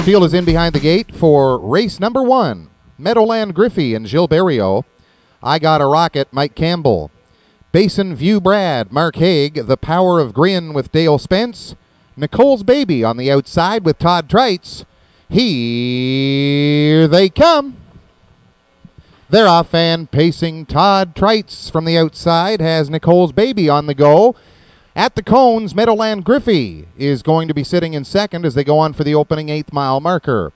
Field is in behind the gate for race number 1. Meadowland Griffey and Gilles Barrio. I Got a Rocket, Mike Campbell. Basin View Brad, Mark Haig. The Power of Grin with Dale Spence. Nicole's Baby on the outside with Todd Treitz. Here they come. They're off and pacing. Todd Treitz from the outside has Nicole's Baby on the go. At the cones, Meadowland Griffey is going to be sitting in second as they go on for the opening 8th mile marker.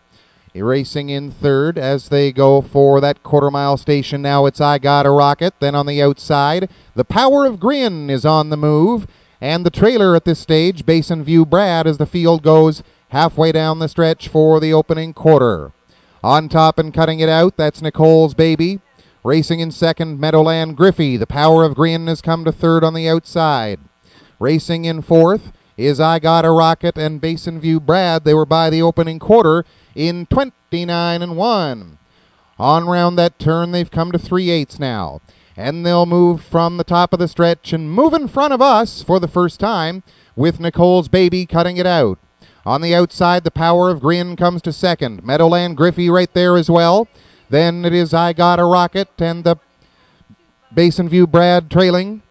Racing in third as they go for that quarter-mile station. Now it's I Got a Rocket. Then on the outside, The Power of Grin is on the move. And the trailer at this stage, Basin View Brad, as the field goes halfway down the stretch for the opening quarter. On top and cutting it out, that's Nicole's Baby. Racing in second, Meadowland Griffey. The Power of Grin has come to third on the outside. Racing in fourth is I Got a Rocket and Basin View Brad. They were by the opening quarter in 29-1. On round that turn, they've come to 3/8 now. And they'll move from the top of the stretch and move in front of us for the first time with Nicole's Baby cutting it out. On the outside, The Power of Grin comes to second. Meadowland Griffey right there as well. Then it is I Got a Rocket and the Basin View Brad trailing.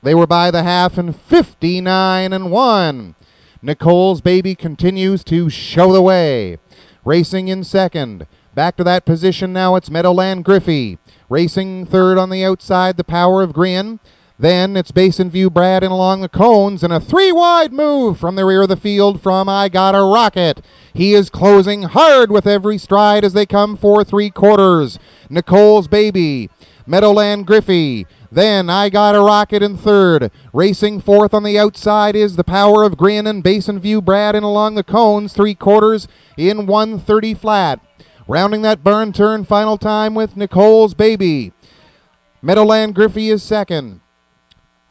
They were by the half in 59-1. Nicole's Baby continues to show the way. Racing in second. Back to that position now, it's Meadowland Griffey. Racing third on the outside, The Power of Grin. Then it's Basin View Brad in along the cones, and a 3-wide move from the rear of the field from I Got a Rocket. He is closing hard with every stride as they come for 3/4. Nicole's Baby, Meadowland Griffey. Then I Got a Rocket in third. Racing fourth on the outside is The Power of Grin and Basin View Brad in along the cones, 3/4 in 1:30 flat. Rounding that burn turn final time with Nicole's Baby. Meadowland Griffey is second.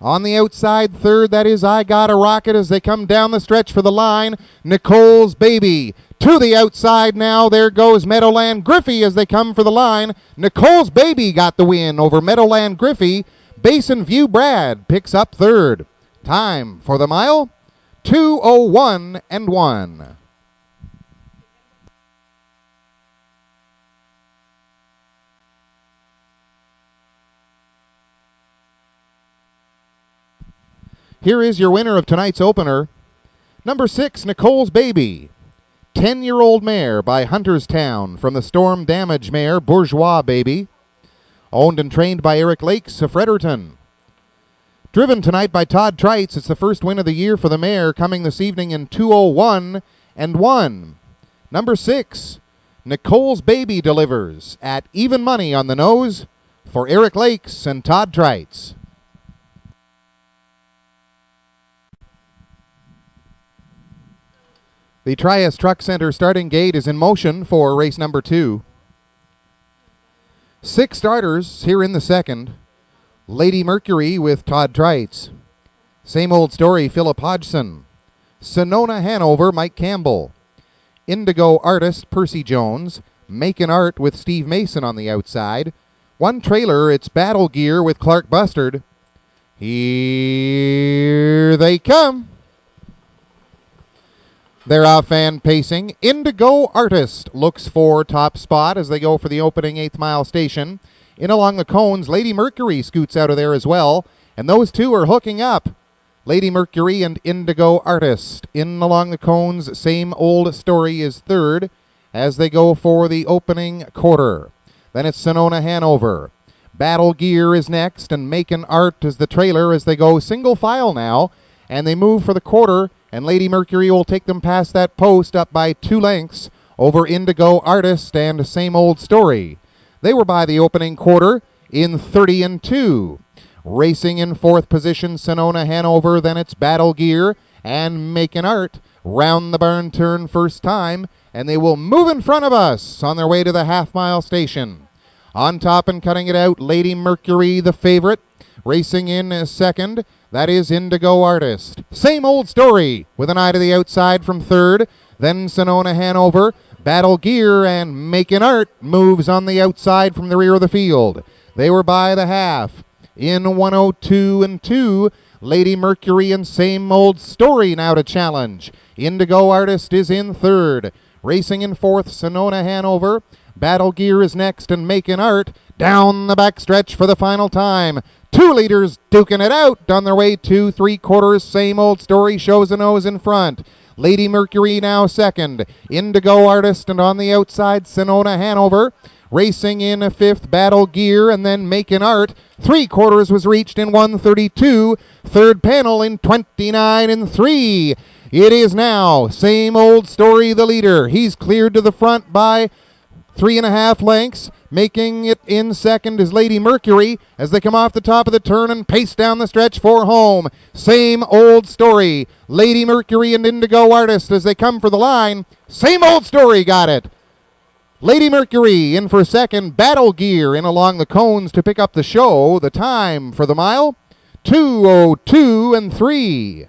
On the outside third, that is I Got a Rocket as they come down the stretch for the line. Nicole's Baby. To the outside now, there goes Meadowland Griffey as they come for the line. Nicole's Baby got the win over Meadowland Griffey. Basin View Brad picks up third. Time for the mile, 2:01:1. Here is your winner of tonight's opener, number 6, Nicole's Baby. 10-year-old mare by Hunterstown from the Storm Damage mare, Bourgeois Baby. Owned and trained by Eric Lakes of Fredericton. Driven tonight by Todd Treitz. It's the first win of the year for the mare, coming this evening in 2:01:1. Number 6, Nicole's Baby delivers at even money on the nose for Eric Lakes and Todd Treitz. The Trias Truck Center starting gate is in motion for race number 2. 6 starters here in the second. Lady Mercury with Todd Treitz. Same Old Story, Philip Hodgson. Sonona Hanover, Mike Campbell. Indigo Artist, Percy Jones. Makin' Art with Steve Mason on the outside. One trailer, it's Battle Gear with Clark Bustard. Here they come. They're off and pacing. Indigo Artist looks for top spot as they go for the opening 8th mile station. In along the cones, Lady Mercury scoots out of there as well. And those two are hooking up. Lady Mercury and Indigo Artist. In along the cones, Same Old Story is third as they go for the opening quarter. Then it's Sonona Hanover. Battle Gear is next, and Makin' Art is the trailer as they go single file now. And they move for the quarter. And Lady Mercury will take them past that post up by 2 lengths over Indigo Artist and Same Old Story. They were by the opening quarter in 30-2. Racing in fourth position, Sonona Hanover, then it's Battle Gear and Makin' Art. Round the barn turn first time, and they will move in front of us on their way to the half-mile station. On top and cutting it out, Lady Mercury, the favorite. Racing in second, that is Indigo Artist. Same Old Story with an eye to the outside from third. Then Sonona Hanover, Battle Gear, and Makin' Art moves on the outside from the rear of the field. They were by the half. In 1:02:2, Lady Mercury and Same Old Story now to challenge. Indigo Artist is in third. Racing in fourth, Sonona Hanover. Battle Gear is next, and Makin' Art down the backstretch for the final time. 2 leaders duking it out on their way to 3/4. Same Old Story shows a nose in front. Lady Mercury now second. Indigo Artist, and on the outside, Sonona Hanover. Racing in a fifth, Battle Gear, and then Makin' Art. 3/4 was reached in 1:32. Third panel in 29 and 3. It is now Same Old Story, the leader. He's cleared to the front by 3.5 lengths. Making it in second is Lady Mercury as they come off the top of the turn and pace down the stretch for home. Same Old Story, Lady Mercury and Indigo Artist as they come for the line. Same Old Story got it. Lady Mercury in for second. Battle Gear in along the cones to pick up the show. The time for the mile, 2:02 and 3.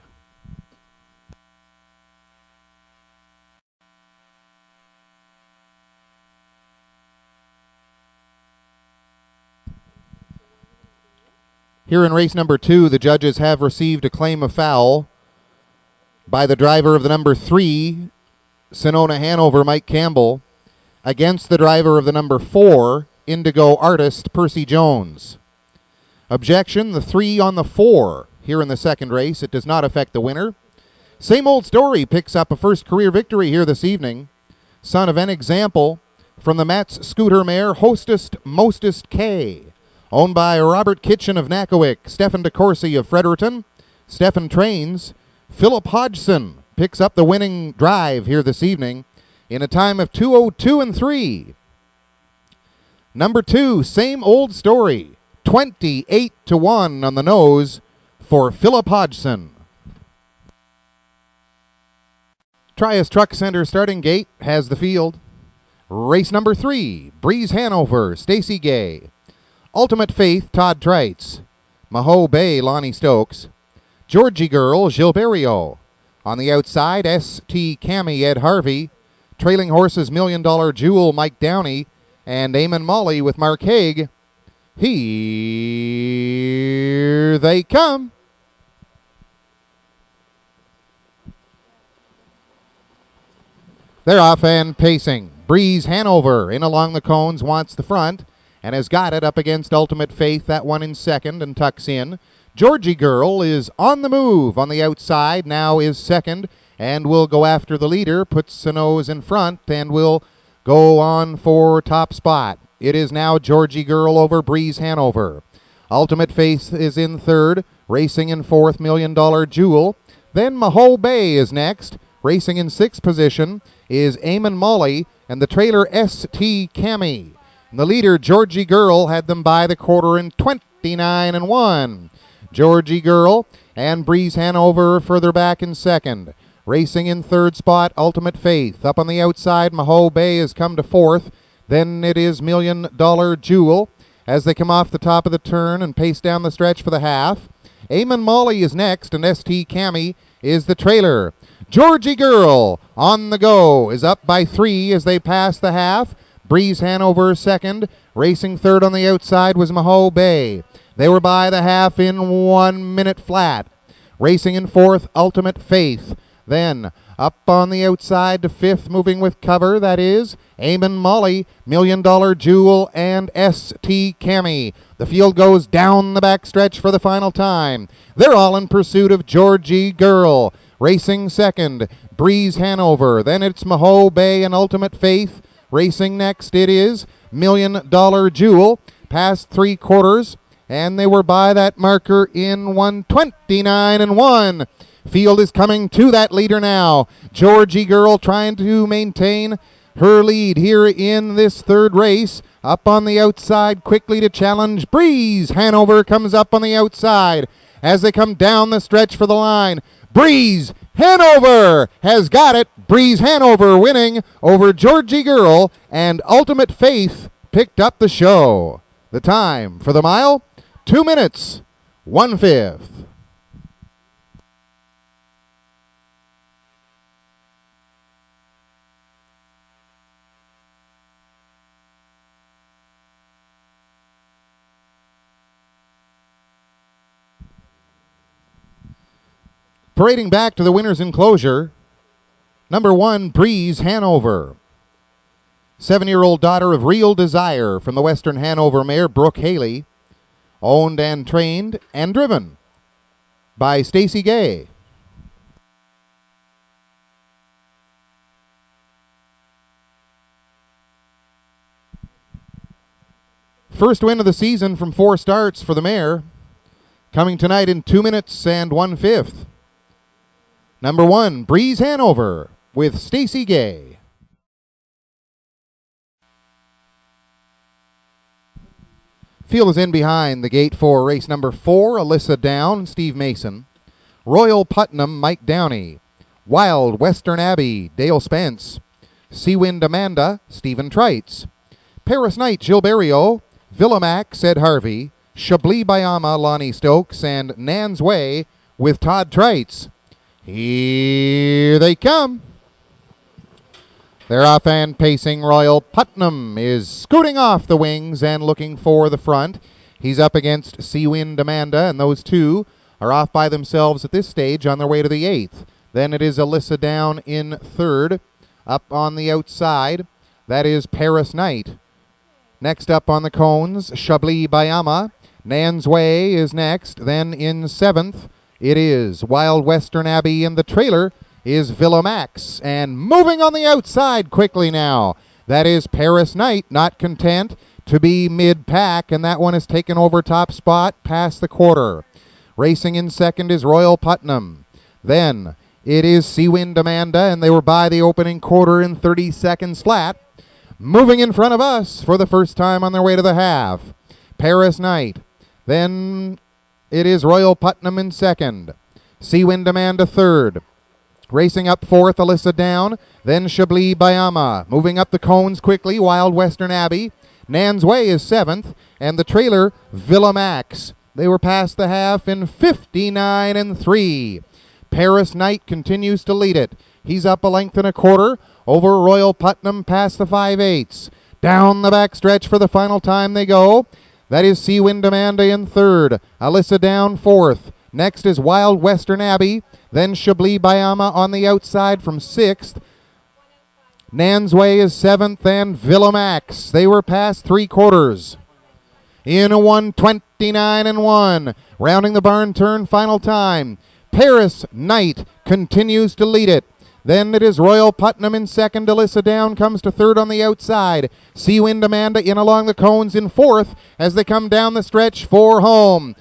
Here in race number 2, the judges have received a claim of foul by the driver of the number 3, Sonona Hanover, Mike Campbell, against the driver of the number 4, Indigo Artist, Percy Jones. Objection, the 3 on the 4 here in the second race. It does not affect the winner. Same Old Story picks up a first career victory here this evening. Son of an example from the Matt's Scooter mare, Hostest Mostest K. Owned by Robert Kitchen of Nakowick, Stephen DeCourcy of Fredericton, Stephen Trains. Philip Hodgson picks up the winning drive here this evening in a time of 2:02 and 3. Number 2, Same Old Story, 28-1 on the nose for Philip Hodgson. Trias Truck Center starting gate has the field. Race number 3, Breeze Hanover, Stacy Gay. Ultimate Faith, Todd Trites. Maho Bay, Lonnie Stokes. Georgie Girl, Gilberio. On the outside, S.T. Cammy, Ed Harvey. Trailing horses, $1 Million Jewel, Mike Downey. And Eamon Molly with Mark Haig. Here they come. They're off and pacing. Breeze Hanover in along the cones, wants the front, and has got it up against Ultimate Faith, that one in second, and tucks in. Georgie Girl is on the move on the outside, now is second, and will go after the leader, puts the nose in front, and will go on for top spot. It is now Georgie Girl over Breeze Hanover. Ultimate Faith is in third, racing in fourth, $1 Million Jewel. Then Maho Bay is next. Racing in sixth position is Eamon Molly and the trailer S.T. Cammy. And the leader, Georgie Girl, had them by the quarter in 29 and 1. Georgie Girl and Breeze Hanover further back in second. Racing in third spot, Ultimate Faith. Up on the outside, Maho Bay has come to fourth. Then it is $1 Million Jewel as they come off the top of the turn and pace down the stretch for the half. Eamon Molly is next, and S.T. Cammy is the trailer. Georgie Girl on the go is up by 3 as they pass the half. Breeze Hanover second. Racing third on the outside was Maho Bay. They were by the half in 1 minute flat. Racing in fourth, Ultimate Faith. Then up on the outside to fifth, moving with cover, that is Eamon Molly, $1 Million Jewel, and S.T. Cammy. The field goes down the backstretch for the final time. They're all in pursuit of Georgie Girl. Racing second, Breeze Hanover. Then it's Maho Bay and Ultimate Faith. Racing next, it is $1 Million Jewel. Past 3/4, and they were by that marker in 129 and 1. Field is coming to that leader now. Georgie Girl trying to maintain her lead here in this third race. Up on the outside quickly to challenge. Breeze Hanover comes up on the outside as they come down the stretch for the line. Breeze Hanover has got it. Breeze Hanover winning over Georgie Girl, and Ultimate Faith picked up the show. The time for the mile, 2 minutes, 1/5. Parading back to the winner's enclosure, Number 1, Breeze Hanover. 7-year-old daughter of Real Desire from the Western Hanover mare Brooke Haley. Owned and trained and driven by Stacy Gay. First win of the season from 4 starts for the mare. Coming tonight in 2 minutes and 1/5. Number 1, Breeze Hanover with Stacy Gay. Field is in behind the gate for race number 4, Alyssa Down, Steve Mason. Royal Putnam, Mike Downey. Wild Western Abbey, Dale Spence. Seawind Amanda, Stephen Trites. Paris Knight, Gilles Berriot. Villamax, Ed Harvey. Chablis Bayama, Lonnie Stokes. And Nan's Way with Todd Trites. Here they come. They're off and pacing. Royal Putnam is scooting off the wings and looking for the front. He's up against Seawind Amanda, and those two are off by themselves at this stage on their way to the 8th. Then it is Alyssa Down in 3rd. Up on the outside, that is Paris Knight. Next up on the cones, Chablis Bayama. Nan's Way is next. Then in 7th, it is Wild Western Abbey in the trailer. Is Villamax, and moving on the outside quickly now. That is Paris Knight, not content to be mid-pack, and that one is taken over top spot past the quarter. Racing in 2nd is Royal Putnam. Then it is Seawind Amanda, and they were by the opening quarter in 30 seconds flat. Moving in front of us for the first time on their way to the half. Paris Knight. Then it is Royal Putnam in 2nd. Seawind Amanda 3rd. Racing up 4th, Alyssa Down, then Chablis Bayama. Moving up the cones quickly, Wild Western Abbey. Nan's Way is 7th, and the trailer, Villamax. They were past the half in 59 3. Paris Knight continues to lead it. He's up a length and a quarter over Royal Putnam past the 5/8. Down the back stretch for the final time they go. That is Seawind Amanda in 3rd, Alyssa Down 4th. Next is Wild Western Abbey. Then Chablis Bayama on the outside from 6th. Nan's Way is 7th, and Villamax. They were past 3/4. In a 1:29 rounding the barn turn final time. Paris Knight continues to lead it. Then it is Royal Putnam in 2nd. Alyssa Down comes to 3rd on the outside. Seawind Amanda in along the cones in 4th as they come down the stretch for home.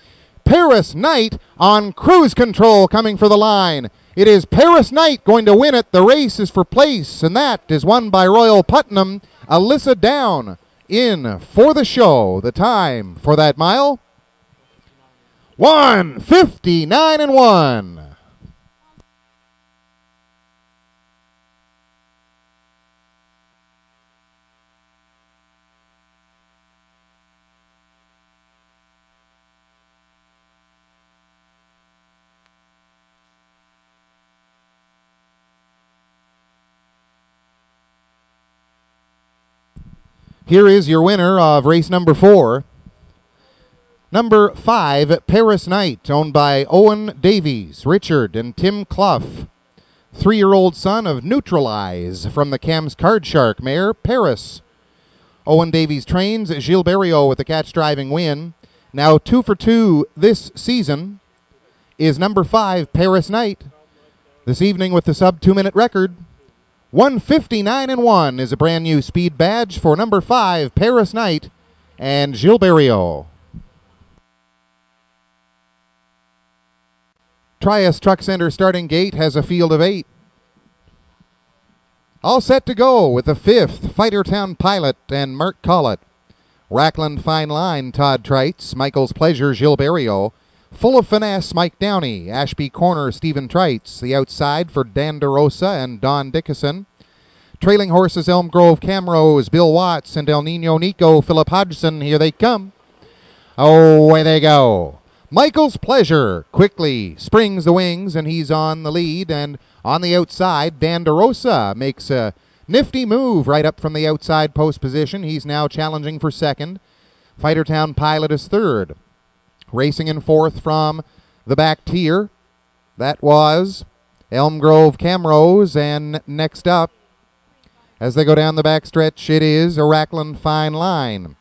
Paris Knight on cruise control coming for the line. It is Paris Knight going to win it. The race is for place, and that is won by Royal Putnam. Alyssa Down in for the show. The time for that mile, 1:59 Here is your winner of race number 4. Number 5, Paris Knight, owned by Owen Davies, Richard, and Tim Clough. 3-year-old son of Neutralize from the Cam's Card Shark mare, Paris. Owen Davies trains Gilles Berriot with the catch-driving win. Now 2 for 2 this season is number 5, Paris Knight. This evening with the sub-2-minute record, 1:59 is a brand new speed badge for number 5, Paris Knight, and Gilles Berriot. Trias Truck Center starting gate has a field of 8. All set to go with the 5th, Fightertown Pilot and Mark Collett. Rackland Fine Line, Todd Trites. Michael's Pleasure, Gilles Berriot. Full of Finesse, Mike Downey. Ashby Corner, Stephen Trites. The outside for Dan DeRosa and Don Dickinson. Trailing horses, Elm Grove Camrose, Bill Watts, and El Nino Nico, Philip Hodgson. Here they come. Away they go. Michael's Pleasure quickly springs the wings, and he's on the lead. And on the outside, Dan DeRosa makes a nifty move right up from the outside post position. He's now challenging for 2nd. Fightertown Pilot is 3rd. Racing in 4th from the back tier, that was Elm Grove Camrose, and next up, as they go down the backstretch, it is Arackland Fine Line.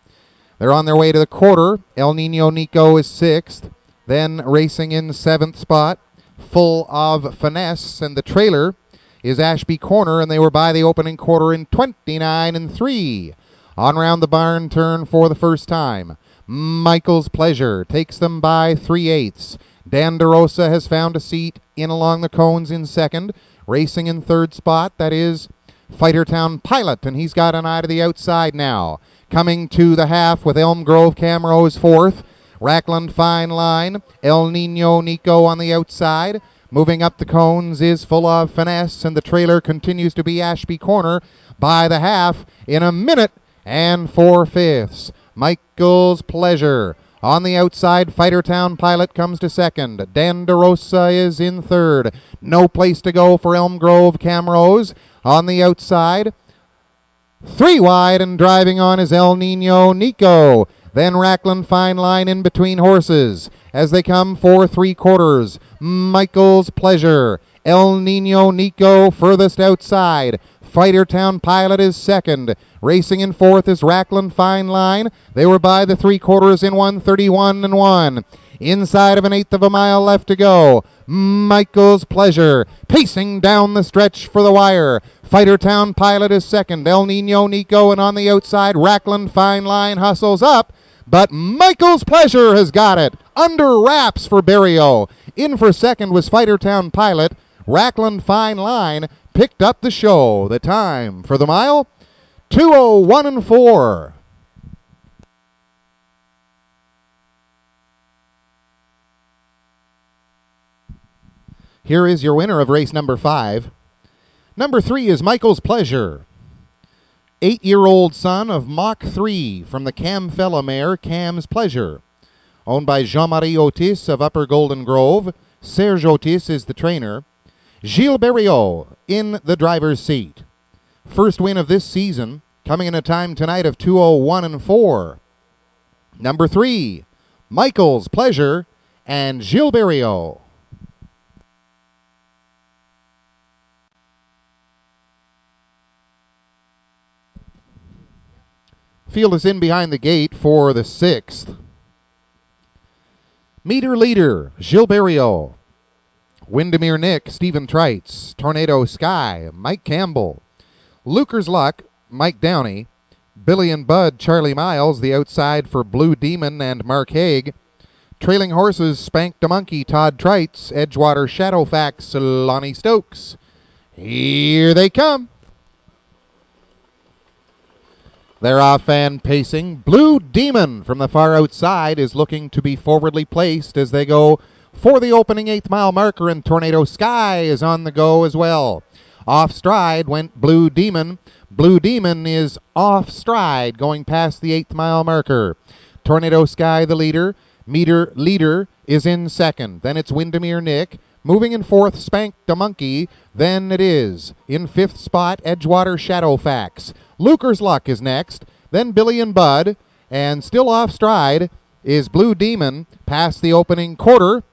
They're on their way to the quarter. El Nino Nico is 6th. Then racing in 7th spot, Full of Finesse, and the trailer is Ashby Corner, and they were by the opening quarter in 29-3. On round the barn turn for the first time, Michael's Pleasure takes them by 3/8. Dan DeRosa has found a seat in along the cones in 2nd. Racing in 3rd spot, that is Fightertown Pilot, and he's got an eye to the outside now. Coming to the half with Elm Grove Camrose 4th. Rackland Fine Line, El Nino Nico on the outside. Moving up the cones is Full of Finesse, and the trailer continues to be Ashby Corner by the half in 1 minute and 4/5. Michael's Pleasure. On the outside, Fightertown Pilot comes to 2nd. Dan DeRosa is in 3rd. No place to go for Elm Grove Camrose. On the outside, 3 wide and driving on is El Nino Nico. Then Rackland Fine Line in between horses. As they come for 3/4, Michael's Pleasure. El Nino Nico furthest outside. Fightertown Pilot is 2nd. Racing in 4th is Rackland Fine Line. They were by the 3/4 in 1:31-1. Inside of 1/8 of a mile left to go. Michael's Pleasure pacing down the stretch for the wire. Fightertown Pilot is 2nd. El Nino Nico, and on the outside, Rackland Fine Line hustles up. But Michael's Pleasure has got it. Under wraps for Berrio. In for 2nd was Fightertown Pilot. Rackland Fine Line picked up the show. The time for the mile, 2:01-4. Here is your winner of race number 5. Number 3 is Michael's Pleasure. 8-year-old son of Mach 3 from the Cam Fella mare Cam's Pleasure. Owned by Jean-Marie Otis of Upper Golden Grove. Serge Otis is the trainer. Gilles Berriot in the driver's seat. First win of this season, coming in a time tonight of 2:01-4. Number 3, Michael's Pleasure and Gilles Berriot. Field is in behind the gate for the 6th. Meter leader, Gilles Berriot. Windermere Nick, Stephen Trites. Tornado Sky, Mike Campbell. Luker's Luck, Mike Downey. Billy and Bud, Charlie Miles, the outside for Blue Demon and Mark Haig. Trailing horses, Spanked a Monkey, Todd Trites. Edgewater Shadowfax, Lonnie Stokes. Here they come. They're off and pacing. Blue Demon from the far outside is looking to be forwardly placed as they go for the opening 8th mile marker, and Tornado Sky is on the go as well. Off stride went Blue Demon. Blue Demon is off stride going past the 8th mile marker. Tornado Sky the leader. Meter leader is in 2nd. Then it's Windermere Nick. Moving in 4th, Spanked a Monkey. Then it is in 5th spot, Edgewater Shadowfax. Luker's Luck is next. Then Billy and Bud. And still off stride is Blue Demon past the opening quarter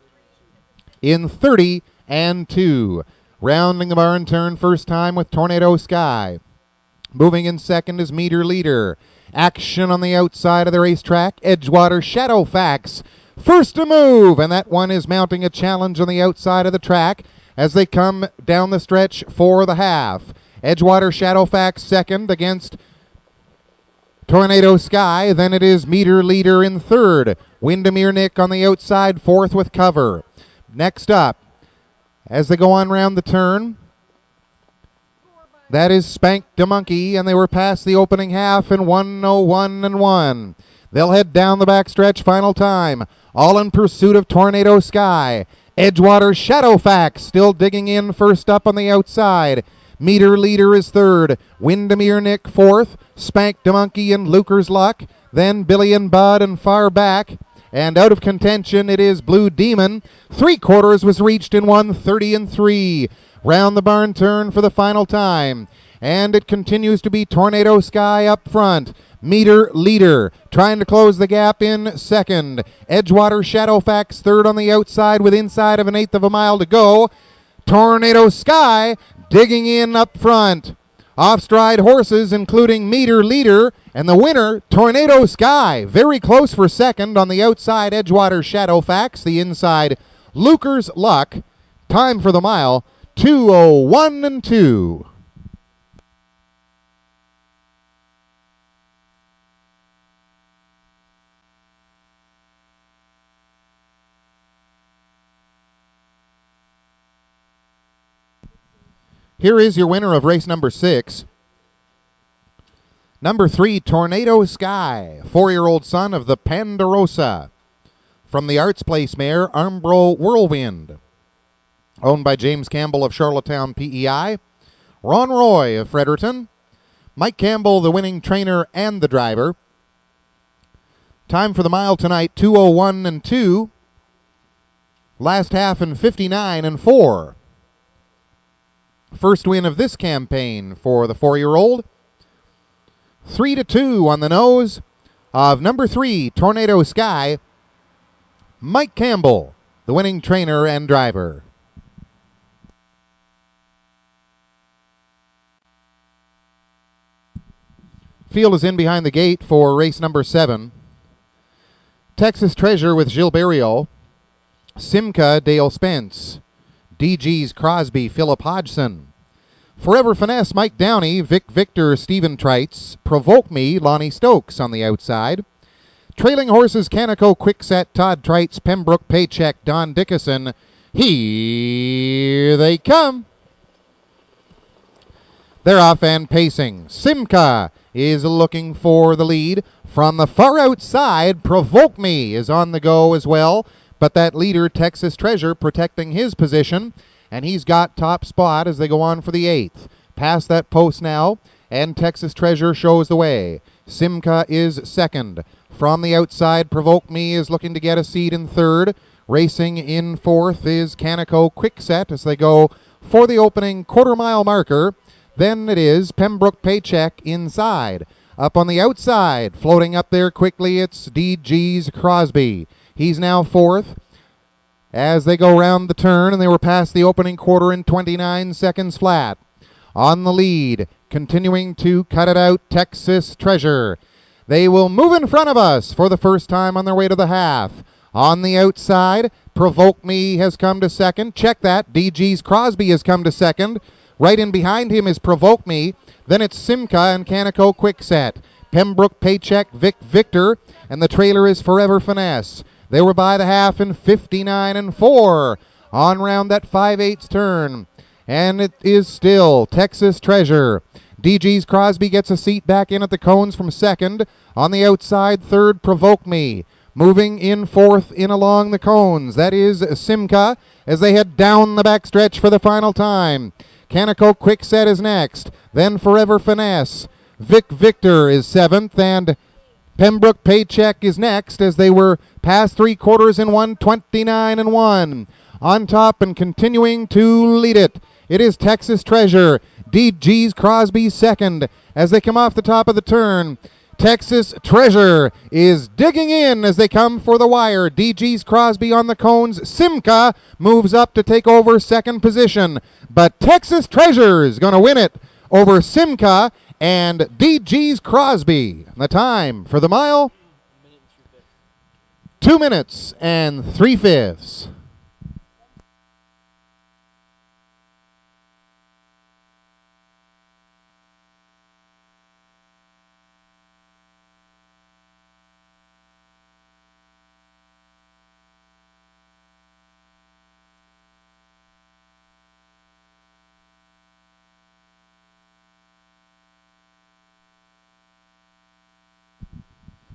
in 30-2. Rounding the barn turn first time with Tornado Sky. Moving in 2nd is Meter Leader. Action on the outside of the racetrack. Edgewater Shadowfax first to move, and that one is mounting a challenge on the outside of the track as they come down the stretch for the half. Edgewater Shadowfax 2nd against Tornado Sky. Then it is Meter Leader in 3rd. Windermere Nick on the outside, 4th with cover. Next up, as they go on round the turn, that is Spanked a Monkey, and they were past the opening half in 1:01-1. They'll head down the backstretch final time, all in pursuit of Tornado Sky. Edgewater Shadowfax still digging in first up on the outside. Meter Leader is 3rd. Windermere Nick 4th. Spanked a Monkey and Luker's Luck. Then Billy and Bud, and far back and out of contention it is Blue Demon. 3/4 was reached in 1:30-3. Round the barn turn for the final time, and it continues to be Tornado Sky up front. Meter Leader trying to close the gap in 2nd. Edgewater Shadowfax 3rd on the outside with inside of 1/8 of a mile to go. Tornado Sky digging in up front. Off-stride horses, including Meter Leader, and the winner, Tornado Sky. Very close for second. On the outside, Edgewater Shadowfax. The inside, Luker's Luck. Time for the mile, 2:01 and 2. Here is your winner of race number 6. Number 3, Tornado Sky, 4-year-old son of the Ponderosa. From the Arts Place mare, Armbro Whirlwind. Owned by James Campbell of Charlottetown, PEI. Ron Roy of Fredericton. Mike Campbell, the winning trainer and the driver. Time for the mile tonight, 2:01 and 2. Last half in 59 and 4. First win of this campaign for the 4-year-old. 3-2 on the nose of number 3, Tornado Sky. Mike Campbell, the winning trainer and driver. Field is in behind the gate for race number 7. Texas Treasure with Gilles Barriot. Simca, Dale Spence. DG's Crosby, Philip Hodgson. Forever Finesse, Mike Downey. Vic Victor, Stephen Trites. Provoke Me, Lonnie Stokes on the outside. Trailing horses, Canico, Quickset, Todd Trites, Pembroke Paycheck, Don Dickinson. Here they come. They're off and pacing. Simca is looking for the lead. From the far outside, Provoke Me is on the go as well. But that leader, Texas Treasure, protecting his position, and he's got top spot as they go on for the 8th. Past that post now, and Texas Treasure shows the way. Simca is second. From the outside, Provoke Me is looking to get a seat in third. Racing in fourth is Canico Quickset as they go for the opening quarter-mile marker. Then it is Pembroke Paycheck inside. Up on the outside, floating up there quickly, it's DG's Crosby. He's now fourth as they go round the turn, and they were past the opening quarter in 29 seconds flat. On the lead, continuing to cut it out, Texas Treasure. They will move in front of us for the first time on their way to the half. On the outside, Provoke Me has come to second. Check that, DG's Crosby has come to second. Right in behind him is Provoke Me. Then it's Simca and Canico Quickset. Pembroke Paycheck, Vic Victor, and the trailer is Forever Finesse. They were by the half in 59 and 4 on round that 5/8 turn. And it is still Texas Treasure. DG's Crosby gets a seat back in at the cones from second. On the outside, third, Provoke Me. Moving in fourth in along the cones. That is Simca as they head down the backstretch for the final time. Canico Quickset is next. Then Forever Finesse. Vic Victor is seventh, and Pembroke Paycheck is next as they were past 3/4 in 1:29 and 1. On top and continuing to lead it, it is Texas Treasure. DG's Crosby second as they come off the top of the turn. Texas Treasure is digging in as they come for the wire. DG's Crosby on the cones. Simca moves up to take over second position. But Texas Treasure is going to win it over Simca and DG's Crosby. The time for the mile, 2 minutes and 3/5.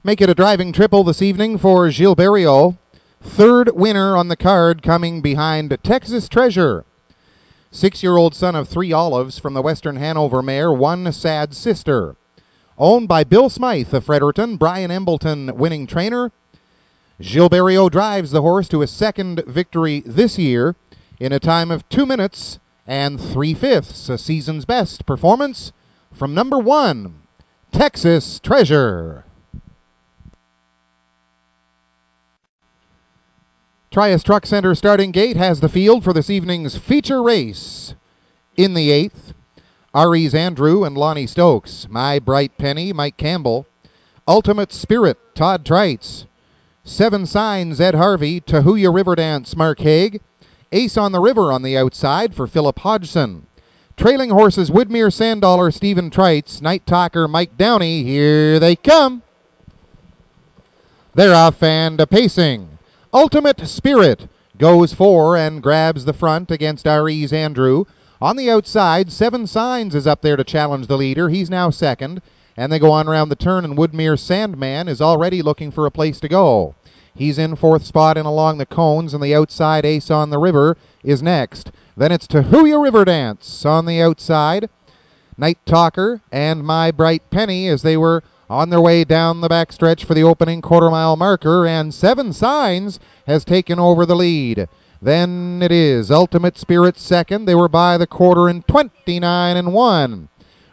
Make it a driving triple this evening for Gilles Barriot. Third winner on the card coming behind Texas Treasure. 6-year-old son of 3 Olives from the Western Hanover mare, One Sad Sister. Owned by Bill Smythe of Fredericton, Brian Embleton winning trainer. Gilles Barriot drives the horse to a second victory this year in a time of 2 minutes and 3/5, a season's best performance from number 1, Texas Treasure. Trias Truck Center starting gate has the field for this evening's feature race. In the 8th, Aries Andrew and Lonnie Stokes. My Bright Penny, Mike Campbell. Ultimate Spirit, Todd Treitz. Seven Signs, Ed Harvey. Tahuya River Dance, Mark Haig. Ace on the River on the outside for Philip Hodgson. Trailing horses, Woodmere Sandollar, Stephen Treitz. Night Talker, Mike Downey. Here they come. They're off and pacing. Ultimate Spirit goes 4 and grabs the front against Aries Andrew. On the outside, Seven Signs is up there to challenge the leader. He's now second. And they go on around the turn, and Woodmere Sandman is already looking for a place to go. He's in 4th spot and along the cones, and the outside Ace on the River is next. Then it's Tahuya River Dance on the outside. Night Talker and My Bright Penny as they were on their way down the backstretch for the opening quarter-mile marker, and Seven Signs has taken over the lead. Then it is Ultimate Spirit second. They were by the quarter in 29-1.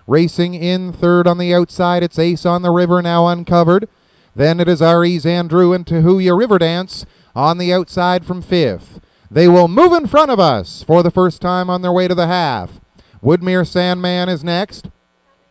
Racing in third on the outside, it's Ace on the River now uncovered. Then it is Aries Andrew and Tahuya River Dance on the outside from 5th. They will move in front of us for the first time on their way to the half. Woodmere Sandman is next.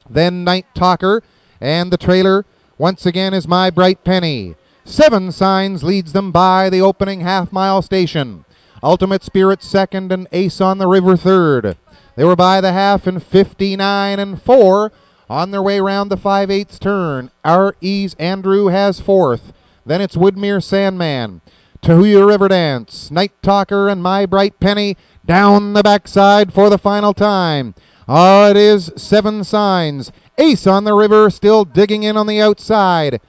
Then Night Talker. And the trailer, once again, is My Bright Penny. Seven Signs leads them by the opening half-mile station. Ultimate Spirit second and Ace on the River third. They were by the half in 59-4 on their way round the 5/8 turn. Aries Andrew has 4th. Then it's Woodmere Sandman. Tahuya River Dance, Night Talker, and My Bright Penny down the backside for the final time. It is Seven Signs. Ace on the River still digging in on the outside.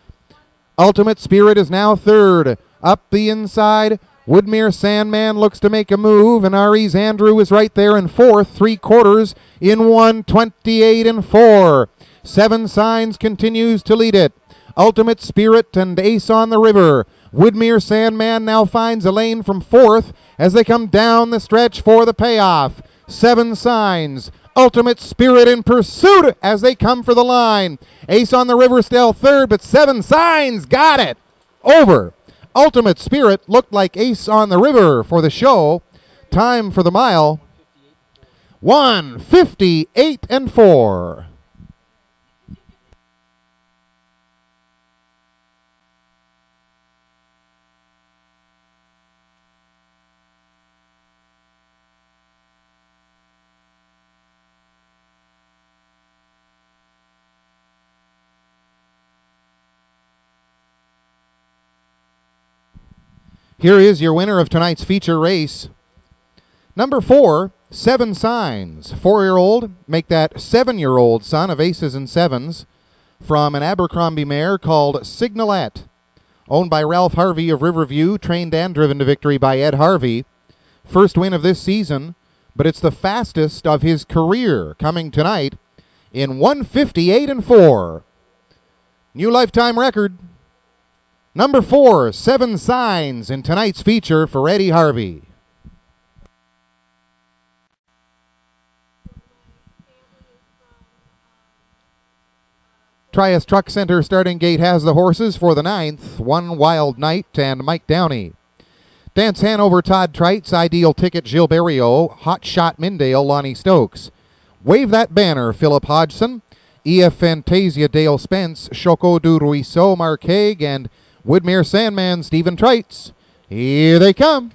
Ultimate Spirit is now third. Up the inside, Woodmere Sandman looks to make a move, and Aries Andrew is right there in 4th, 3/4 in 1:28-4. Seven Signs continues to lead it. Ultimate Spirit and Ace on the River. Woodmere Sandman now finds a lane from 4th as they come down the stretch for the payoff. Seven Signs. Ultimate Spirit in pursuit as they come for the line. Ace on the River still third, but Seven Signs got it over. Ultimate Spirit looked like Ace on the River for the show. Time for the mile, 1:58-4. Here is your winner of tonight's feature race. Number 4, Seven Signs. 4-year-old, make that 7-year-old son of Aces and Sevens from an Abercrombie mare called Signalette. Owned by Ralph Harvey of Riverview, trained and driven to victory by Ed Harvey. First win of this season, but it's the fastest of his career coming tonight in 1:58-4. New lifetime record. Number 4, Seven Signs in tonight's feature for Eddie Harvey. Trias Truck Center starting gate has the horses for the 9th, One Wild Night and Mike Downey. Dance Hanover, Todd Treitz. Ideal Ticket, Gilles Berriot. Hot Shot Mindale, Lonnie Stokes. Wave That Banner, Philip Hodgson. EF Fantasia, Dale Spence. Choco du Ruisseau, Mark Haig, and Woodmere Sandman, Stephen Treitz. Here they come.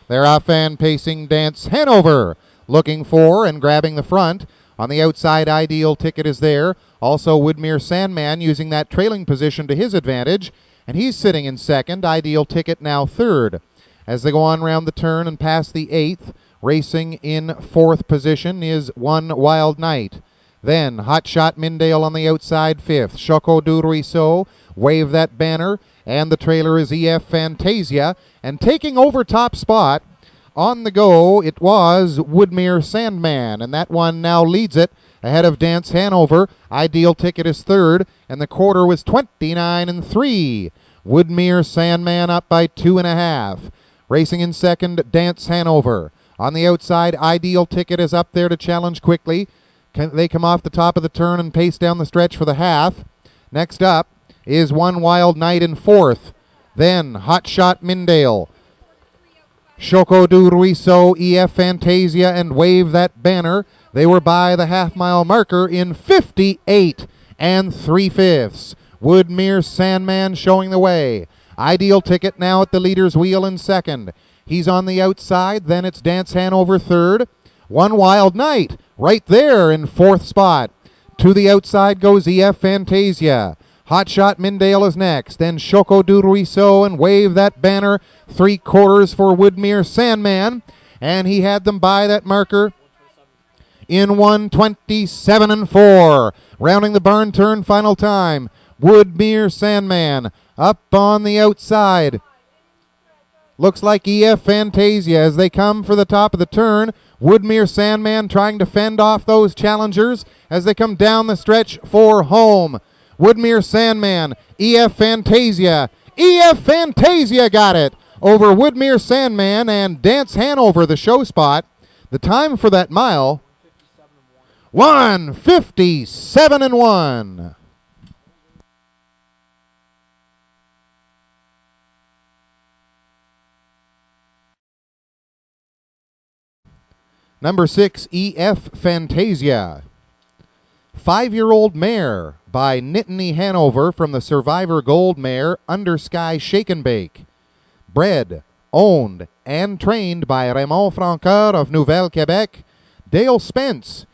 They're off and pacing. Dance Hanover, looking for and grabbing the front. On the outside, Ideal Ticket is there. Also, Woodmere Sandman using that trailing position to his advantage, and he's sitting in second. Ideal Ticket now third. As they go on round the turn and past the 8th, racing in 4th position is One Wild Night. Then Hot Shot Mindale on the outside, 5th. Choco du Ruisseau, Wave That Banner, and the trailer is EF Fantasia. And taking over top spot, on the go, it was Woodmere Sandman, and that one now leads it ahead of Dance Hanover. Ideal Ticket is third, and the quarter was 29-3. Woodmere Sandman up by 2.5. Racing in second, Dance Hanover. On the outside, Ideal Ticket is up there to challenge quickly. They come off the top of the turn and pace down the stretch for the half. Next up is One Wild Night in 4th. Then Hot Shot Mindale, Choco du Ruiso, EF Fantasia, and Wave That Banner. They were by the half-mile marker in 58 3/5. Woodmere Sandman showing the way. Ideal Ticket now at the leader's wheel in second. He's on the outside. Then it's Dance Hanover third. One Wild Night right there in fourth spot. To the outside goes EF Fantasia. Hot Shot Mindale is next. Then Choco du Ruiso and Wave That Banner. 3/4 for Woodmere Sandman. And he had them by that marker in 1:27 4. Rounding the barn turn final time. Woodmere Sandman up on the outside. Looks like EF Fantasia as they come for the top of the turn. Woodmere Sandman trying to fend off those challengers as they come down the stretch for home. Woodmere Sandman, EF Fantasia. EF Fantasia got it over Woodmere Sandman and Dance Hanover, the show spot. The time for that mile, 1:57 1. Number 6, EF Fantasia. 5-year-old mare by Nittany Hanover from the Survivor Gold mare Under Sky Shake and Bake. Bred, owned, and trained by Raymond Francoeur of Nouvelle-Quebec. Dale Spence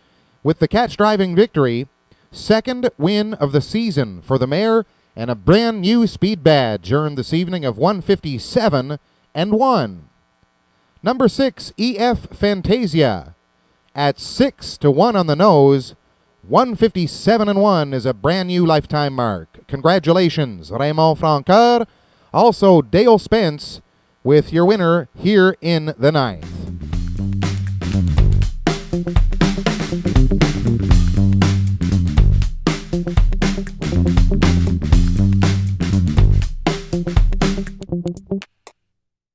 with the catch-driving victory. Second win of the season for the mare and a brand new speed badge earned this evening of 1:57 1. Number 6, EF Fantasia. At 6-1 on the nose, 1:57 1 is a brand new lifetime mark. Congratulations, Raymond Francoeur. Also, Dale Spence with your winner here in the 9th.